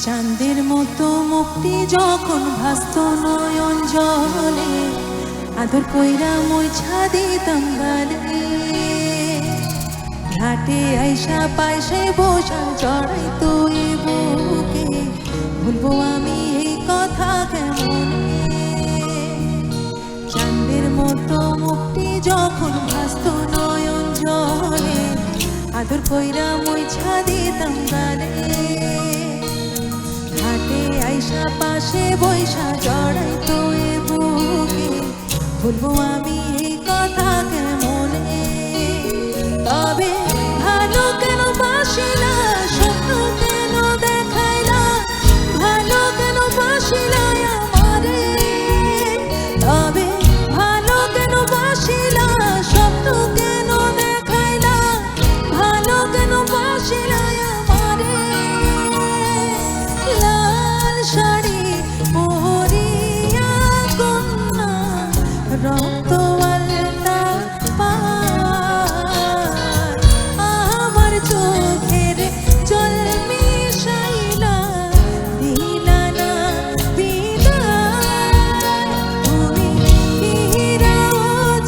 চাঁদের মতো মুক্তি যখন ভাসত নয়ন জলে, আদর কইরা মোছা দিতাম গালে। ঘাটে আইসা পাইসে বসা জড়াই তুই বুকে, ভুলবো আমি এই কথা কেমনে। চাঁদের মতো মুক্তি যখন ভাসত নয়ন জলে, আদর কইরা মোছা দিতাম গালে। ঘাটে আইসা পাশে বৈশা জড়াই তুই বুকে, ভুলবো আমি এই কথা কেমনে। তবে ভালো কেন বাসিলা, স্বপ্ন কেন দেখাইলা, ভালো কেন বাসিলা আমারে। তবে ভালো কেন বাসিলা, স্বপ্ন কেন দেখাইলা, ভালো কেন বাসিলা আমারে। লাল শাড়ি পরিয়া কন্যা রক্ত আলতা পার, আমার চোখের জল মিশাইলা দিলা না বিদায়। তুমি ফিরাও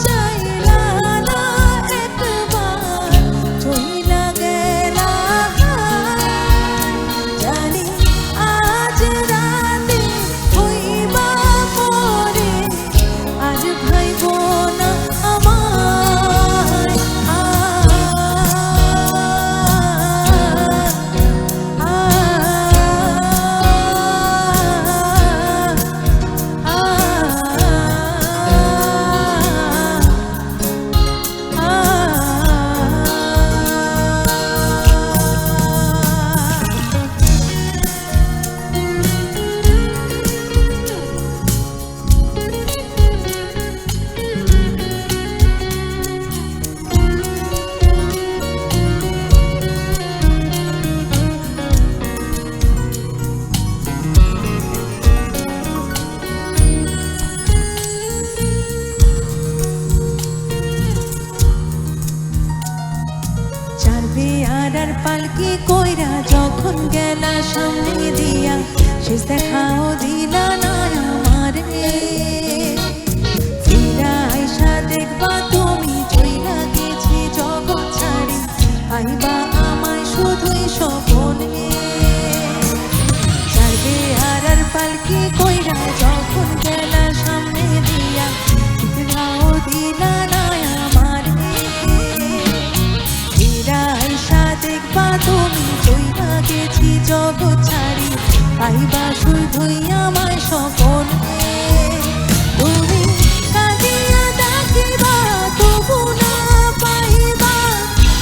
চাইলা না একবার, চইলা গেলা। জানি আজ রাতে হইবা পরে, আজ ভাইব না আমায়। আর পালকি কইরা যখন গেলা সামনে দিয়া, শেষ দেখাও দিলা না আমারে। ফিরা আইসা দেখবা তুমি চইলা গেছি জগৎ ছাড়ি, পাইবা আমায় শুধুই স্বপনে। যাইবে আর পালকি কইরা যখন গেলা সামনে দিয়া, শেষ দেখাও দিলা না আমারে। দেখবা তুমি চইলা গেছি জগৎ ছাড়ি, পাইবা শুধুই আমায় স্বপনে। তুমি কাঁদিয়া ডাকিবা তবু না পাইবা,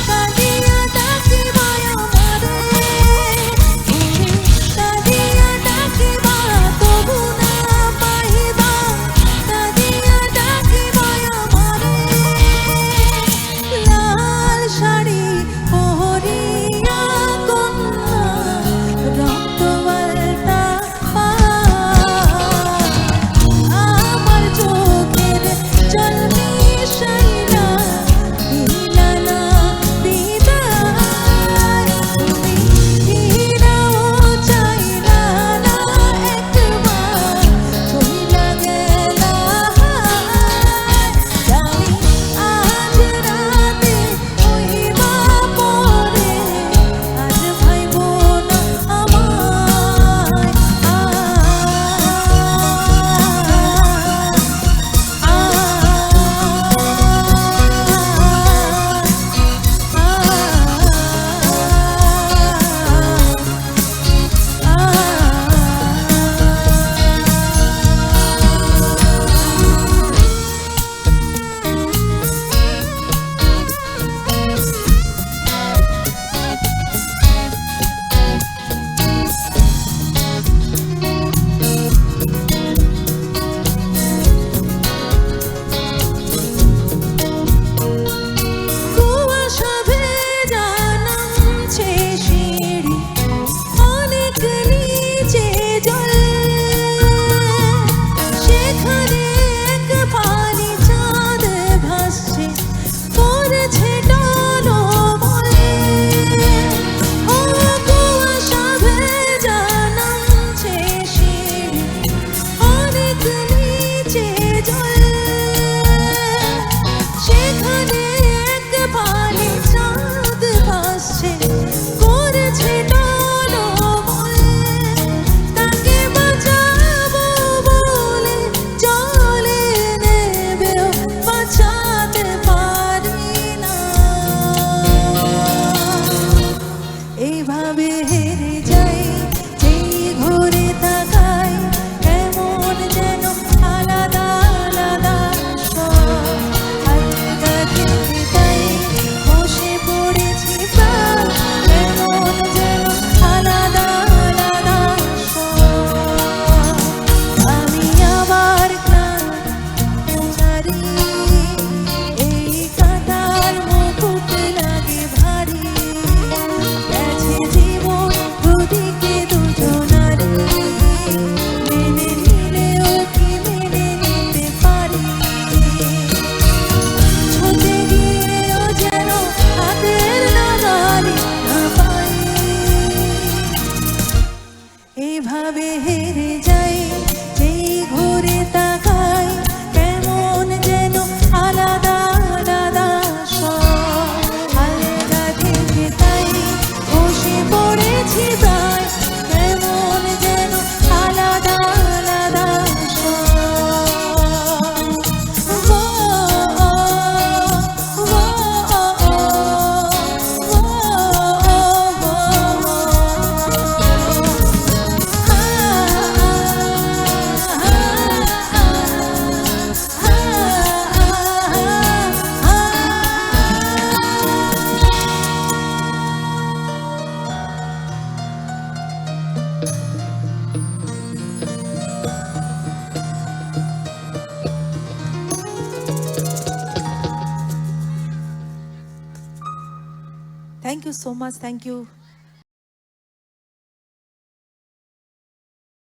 কাঁদিয়া ডাকিবা আমারে। তুমি কাঁদিয়া ডাকিবা তবু না পাইবা, কাঁদিয়া ডাকিবা আমারে। লাল শাড়ি পরিয়া কন্যা রক্ত আলতা পার, ভাবে হেরে যাই, যেই ঘুরে তাকাই কেমন যেন আলাদা আলাদা সব। আলগা থেকে তাই বসে পড়েছি প্রায়, কেমন যেন আলাদা আলাদা Thank you so much. Thank you.